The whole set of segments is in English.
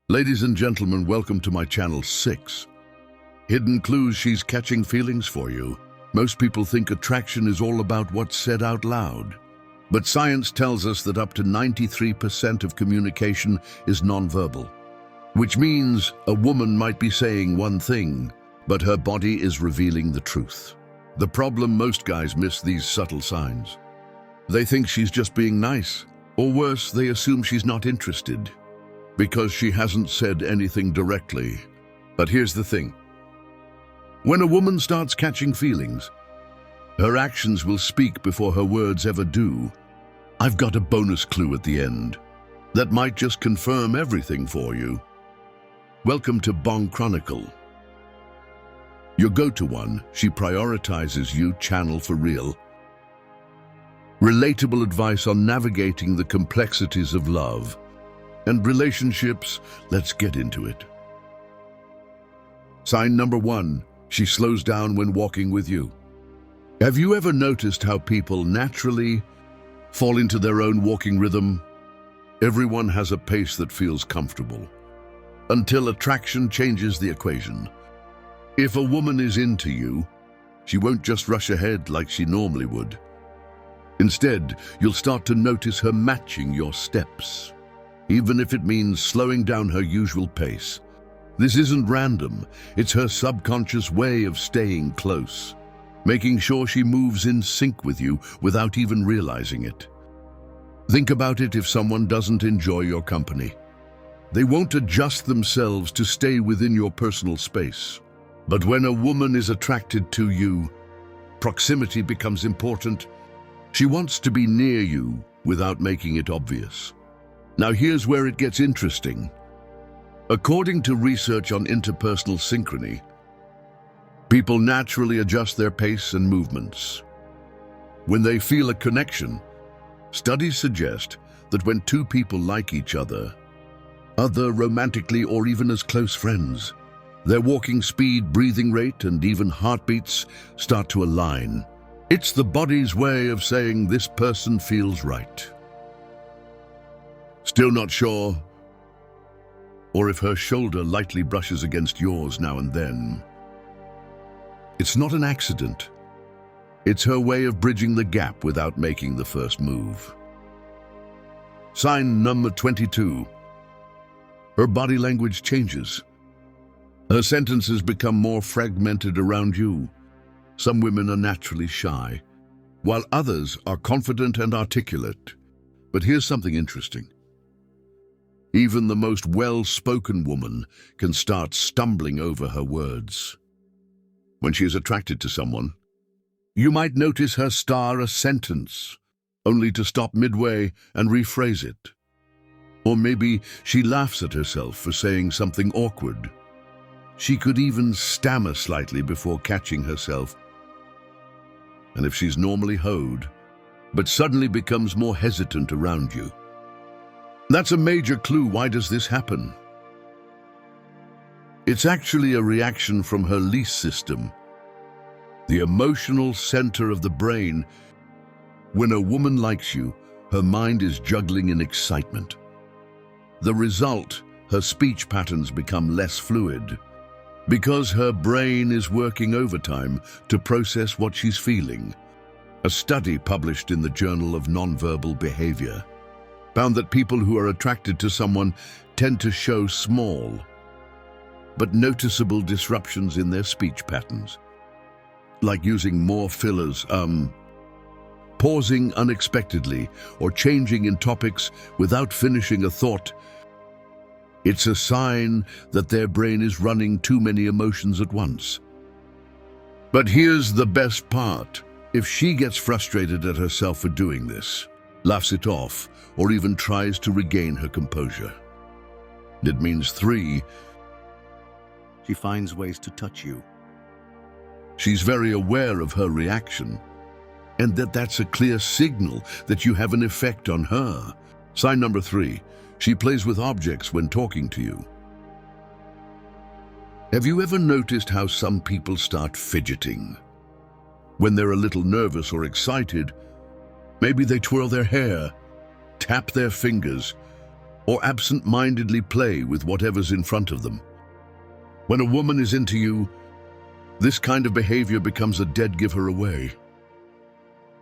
Ladies and gentlemen, welcome to my channel 6. Hidden clues she's catching feelings for you. Most people think attraction is all about what's said out loud. But science tells us that up to 93% of communication is nonverbal. Which means a woman might be saying one thing, but her body is revealing the truth. The problem, most guys miss these subtle signs. They think she's just being nice, or worse, they assume she's not interested, because she hasn't said anything directly. But here's the thing. When a woman starts catching feelings, her actions will speak before her words ever do. I've got a bonus clue at the end that might just confirm everything for you. Welcome to Bong Chronicle. Your go-to one, she prioritizes you, channel for real. Relatable advice on navigating the complexities of love and relationships. Let's get into it. Sign number 1, she slows down when walking with you. Have you ever noticed how people naturally fall into their own walking rhythm? Everyone has a pace that feels comfortable, until attraction changes the equation. If a woman is into you, she won't just rush ahead like she normally would. Instead, you'll start to notice her matching your steps, even if it means slowing down her usual pace. This isn't random, it's her subconscious way of staying close, making sure she moves in sync with you without even realizing it. Think about it. If someone doesn't enjoy your company, they won't adjust themselves to stay within your personal space. But when a woman is attracted to you, proximity becomes important. She wants to be near you without making it obvious. Now here's where it gets interesting. According to research on interpersonal synchrony, people naturally adjust their pace and movements when they feel a connection. Studies suggest that when two people like each other romantically or even as close friends, their walking speed, breathing rate, and even heartbeats start to align. It's the body's way of saying this person feels right. Still not sure? Or if her shoulder lightly brushes against yours now and then, it's not an accident. It's her way of bridging the gap without making the first move. Sign number 22. Her body language changes. Her sentences become more fragmented around you. Some women are naturally shy, while others are confident and articulate. But here's something interesting. Even the most well-spoken woman can start stumbling over her words. When she is attracted to someone, you might notice her star a sentence, only to stop midway and rephrase it. Or maybe she laughs at herself for saying something awkward. She could even stammer slightly before catching herself. And if she's normally hoed, but suddenly becomes more hesitant around you, that's a major clue. Why does this happen? It's actually a reaction from her release system, the emotional center of the brain. When a woman likes you, her mind is juggling in excitement. The result, her speech patterns become less fluid, because her brain is working overtime to process what she's feeling. A study published in the Journal of Nonverbal Behavior found that people who are attracted to someone tend to show small but noticeable disruptions in their speech patterns, like using more fillers, pausing unexpectedly, or changing in topics without finishing a thought. It's a sign that their brain is running too many emotions at once. But here's the best part. If she gets frustrated at herself for doing this, laughs it off, or even tries to regain her composure, it means 3, she finds ways to touch you. She's very aware of her reaction, and that's a clear signal that you have an effect on her. Sign number 3, she plays with objects when talking to you. Have you ever noticed how some people start fidgeting when they're a little nervous or excited? Maybe they twirl their hair, tap their fingers, or absent-mindedly play with whatever's in front of them. When a woman is into you, this kind of behavior becomes a dead giver away.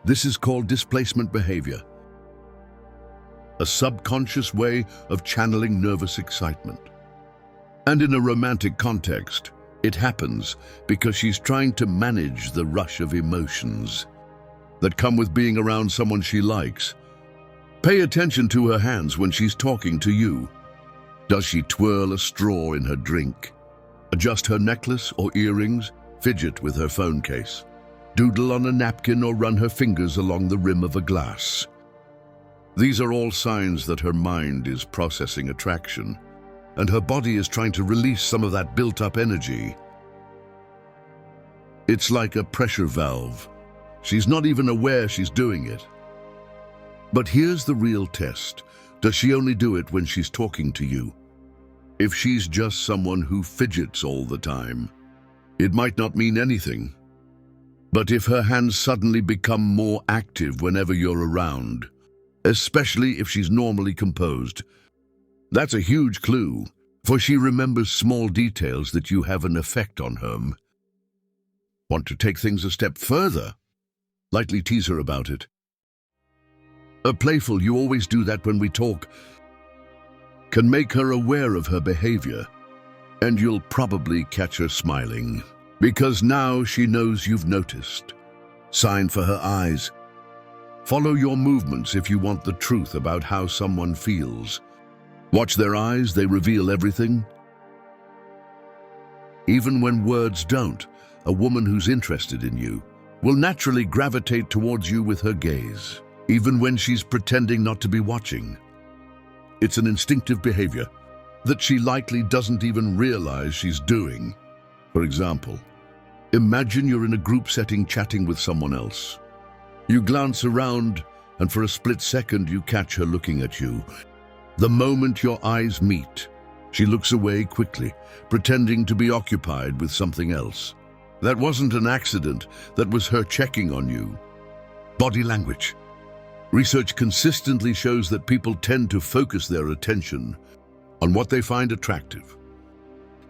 This is called displacement behavior, a subconscious way of channeling nervous excitement. And in a romantic context, it happens because she's trying to manage the rush of emotions that come with being around someone she likes. Pay attention to her hands when she's talking to you. Does she twirl a straw in her drink, adjust her necklace or earrings, fidget with her phone case, doodle on a napkin, or run her fingers along the rim of a glass? These are all signs that her mind is processing attraction, and her body is trying to release some of that built-up energy. It's like a pressure valve. She's not even aware she's doing it. But here's the real test. Does she only do it when she's talking to you? If she's just someone who fidgets all the time, it might not mean anything. But if her hands suddenly become more active whenever you're around, especially if she's normally composed, that's a huge clue, for she remembers small details that you have an effect on her. Want to take things a step further? Lightly tease her about it. A playful "you always do that when we talk" can make her aware of her behavior, and you'll probably catch her smiling, because now she knows you've noticed. Sign for her eyes. Follow your movements if you want the truth about how someone feels. Watch their eyes, they reveal everything. Even when words don't, a woman who's interested in you will naturally gravitate towards you with her gaze, even when she's pretending not to be watching. It's an instinctive behavior that she likely doesn't even realize she's doing. For example, imagine you're in a group setting chatting with someone else. You glance around, and for a split second you catch her looking at you. The moment your eyes meet, she looks away quickly, pretending to be occupied with something else. That wasn't an accident, that was her checking on you. Body language. Research consistently shows that people tend to focus their attention on what they find attractive,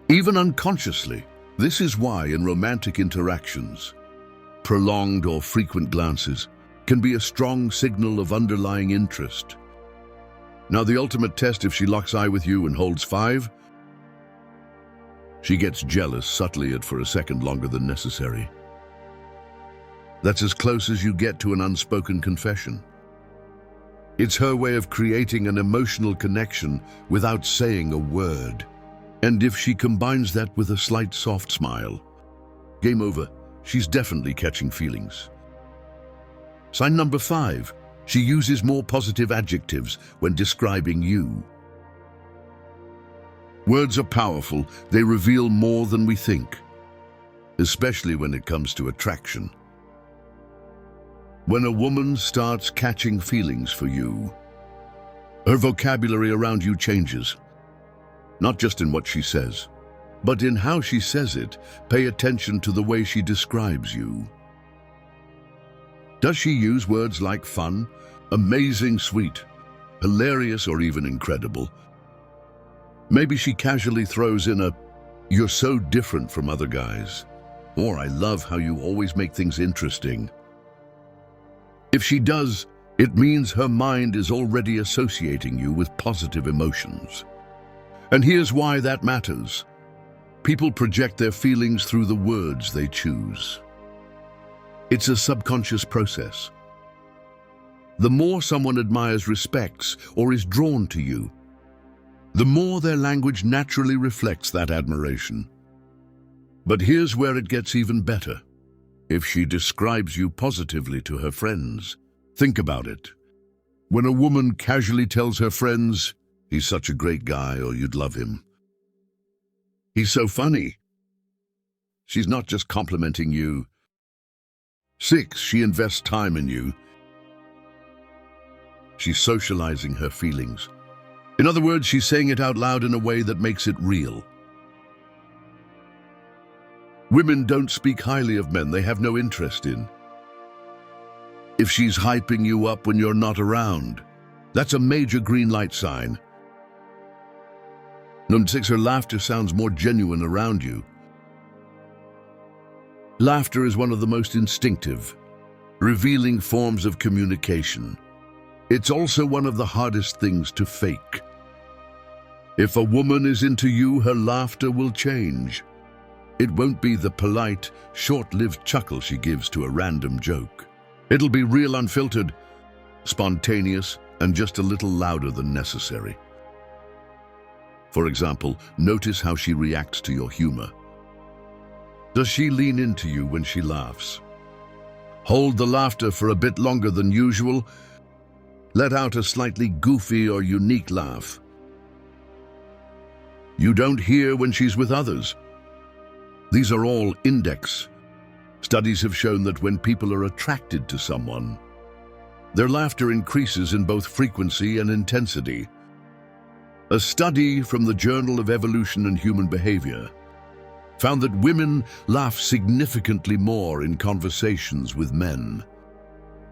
even unconsciously. This is why in romantic interactions, prolonged or frequent glances can be a strong signal of underlying interest. Now, the ultimate test: if she locks eye with you and holds 5, she gets jealous subtly for a second longer than necessary. That's as close as you get to an unspoken confession. It's her way of creating an emotional connection without saying a word. And if she combines that with a slight soft smile, game over. She's definitely catching feelings. Sign number 5. She uses more positive adjectives when describing you. Words are powerful. They reveal more than we think, especially when it comes to attraction. When a woman starts catching feelings for you, her vocabulary around you changes. Not just in what she says, but in how she says it. Pay attention to the way she describes you. Does she use words like fun, amazing, sweet, hilarious, or even incredible? Maybe she casually throws in a "you're so different from other guys," or "I love how you always make things interesting." If she does, it means her mind is already associating you with positive emotions. And here's why that matters. People project their feelings through the words they choose. It's a subconscious process. The more someone admires, respects, or is drawn to you, the more their language naturally reflects that admiration. But here's where it gets even better. If she describes you positively to her friends, think about it. When a woman casually tells her friends, "He's such a great guy," or "You'd love him," "He's so funny," she's not just complimenting you. 6, she invests time in you. She's socializing her feelings. In other words, she's saying it out loud in a way that makes it real. Women don't speak highly of men they have no interest in. If she's hyping you up when you're not around, that's a major green light sign. Number 6, her laughter sounds more genuine around you. Laughter is one of the most instinctive, revealing forms of communication. It's also one of the hardest things to fake. If a woman is into you, her laughter will change. It won't be the polite, short-lived chuckle she gives to a random joke. It'll be real, unfiltered, spontaneous, and just a little louder than necessary. For example, notice how she reacts to your humor. Does she lean into you when she laughs? Hold the laughter for a bit longer than usual. Let out a slightly goofy or unique laugh you don't hear when she's with others. These are all index. Studies have shown that when people are attracted to someone, their laughter increases in both frequency and intensity. A study from the Journal of Evolution and Human Behavior found that women laugh significantly more in conversations with men.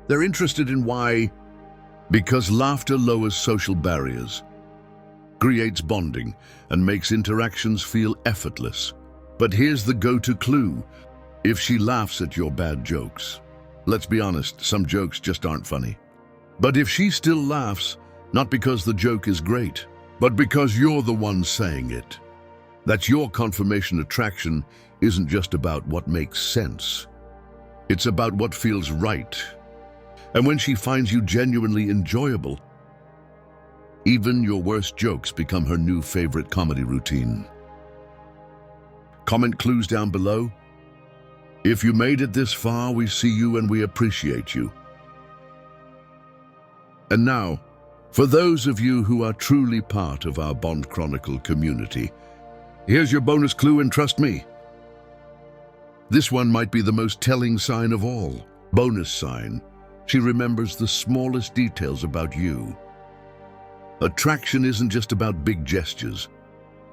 They're interested in why? Because laughter lowers social barriers, creates bonding, and makes interactions feel effortless. But here's the go-to clue. If she laughs at your bad jokes, let's be honest, some jokes just aren't funny. But if she still laughs, not because the joke is great, but because you're the one saying it, that's your confirmation. Attraction isn't just about what makes sense. It's about what feels right. And when she finds you genuinely enjoyable, even your worst jokes become her new favorite comedy routine. Comment clues down below. If you made it this far, we see you and we appreciate you. And now, for those of you who are truly part of our Bond Chronicle community, here's your bonus clue, and trust me, this one might be the most telling sign of all. Bonus sign: she remembers the smallest details about you. Attraction isn't just about big gestures.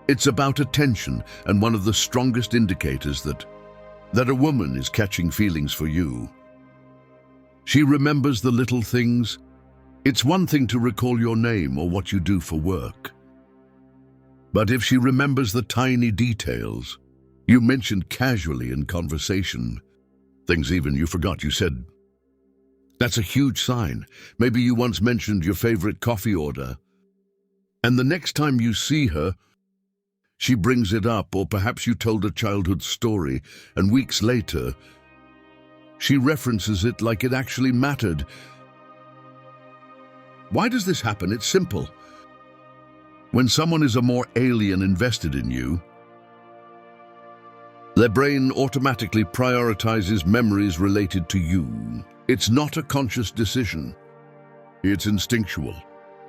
It's about attention, and one of the strongest indicators that a woman is catching feelings for you. She remembers the little things. It's one thing to recall your name or what you do for work. But if she remembers the tiny details you mentioned casually in conversation, things even you forgot you said, that's a huge sign. Maybe you once mentioned your favorite coffee order, and the next time you see her, she brings it up. Or perhaps you told a childhood story, and weeks later, she references it like it actually mattered. Why does this happen? It's simple. When someone is a more alien invested in you, their brain automatically prioritizes memories related to you. It's not a conscious decision. It's instinctual.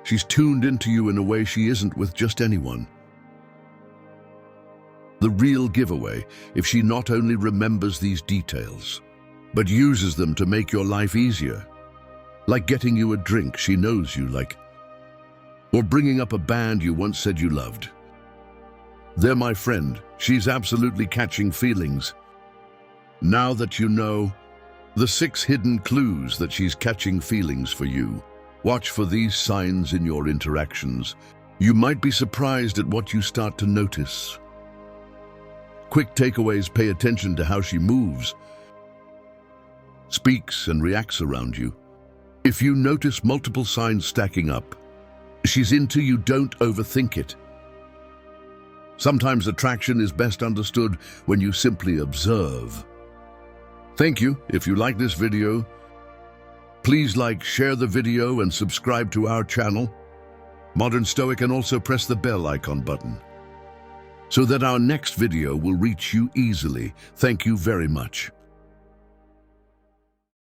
She's tuned into you in a way she isn't with just anyone. The real giveaway: if she not only remembers these details, but uses them to make your life easier. Like getting you a drink she knows you like, or bringing up a band you once said you loved. They're my friend. She's absolutely catching feelings. Now that you know the 6 hidden clues that she's catching feelings for you, watch for these signs in your interactions. You might be surprised at what you start to notice. Quick takeaways: pay attention to how she moves, speaks, and reacts around you. If you notice multiple signs stacking up, she's into you. Don't overthink it. Sometimes attraction is best understood when you simply observe. Thank you. If you like this video, please like, share the video, and subscribe to our channel, Modern Stoic, and also press the bell icon button so that our next video will reach you easily. Thank you very much.